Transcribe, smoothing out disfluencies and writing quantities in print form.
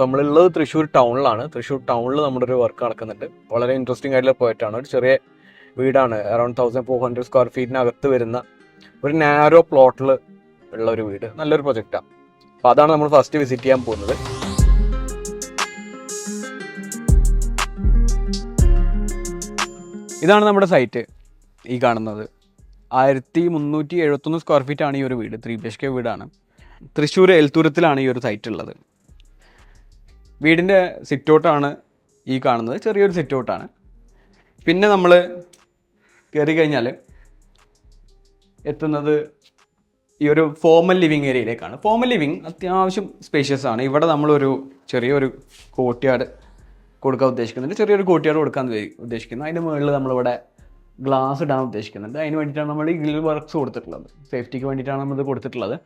നമ്മളുള്ളത് തൃശ്ശൂർ ടൗണിലാണ്. തൃശ്ശൂർ ടൗണിൽ നമ്മുടെ ഒരു വർക്ക് നടക്കുന്നുണ്ട്. വളരെ ഇൻട്രസ്റ്റിംഗ് ആയിട്ടുള്ള പോയിട്ടാണ്. ഒരു ചെറിയ വീടാണ്, അറൗണ്ട് 1400 സ്ക്വയർ ഫീറ്റിനകത്ത് വരുന്ന ഒരു നാരോ പ്ലോട്ടിൽ ഉള്ള ഒരു വീട്. നല്ലൊരു പ്രൊജക്റ്റാണ്. അപ്പോൾ അതാണ് നമ്മൾ ഫസ്റ്റ് വിസിറ്റ് ചെയ്യാൻ പോകുന്നത്. ഇതാണ് നമ്മുടെ സൈറ്റ്, ഈ കാണുന്നത്. 1371 സ്ക്വയർ ഫീറ്റ് ആണ് ഈ ഒരു വീട്. 3 BHK വീടാണ്. തൃശ്ശൂർ എൽത്തൂരത്തിലാണ് ഈ ഒരു സൈറ്റ് ഉള്ളത്. വീടിൻ്റെ സിറ്റൗട്ടാണ് ഈ കാണുന്നത്. ചെറിയൊരു സിറ്റൗട്ടാണ്. പിന്നെ നമ്മൾ കയറി കഴിഞ്ഞാൽ എത്തുന്നത് ഈ ഒരു ഫോമൽ ലിവിങ് ഏരിയയിലേക്കാണ്. ഫോമൽ ലിവിങ് അത്യാവശ്യം സ്പേഷ്യസ് ആണ്. ഇവിടെ നമ്മളൊരു ചെറിയൊരു കോർട്ട്യാർഡ് കൊടുക്കാൻ ഉദ്ദേശിക്കുന്നുണ്ട്. ചെറിയൊരു കോർട്ട്യാർഡ് കൊടുക്കാൻ ഉദ്ദേശിക്കുന്നു. അതിൻ്റെ മുകളിൽ നമ്മളിവിടെ ഗ്ലാസ് ഇടാൻ ഉദ്ദേശിക്കുന്നുണ്ട്. അതിന് വേണ്ടിയിട്ടാണ് നമ്മൾ ഈ ഗ്രിൽ വർക്ക്സ് കൊടുത്തിട്ടുള്ളത്. സേഫ്റ്റിക്ക് വേണ്ടിയിട്ടാണ് നമ്മളിത് കൊടുത്തിട്ടുള്ളത്.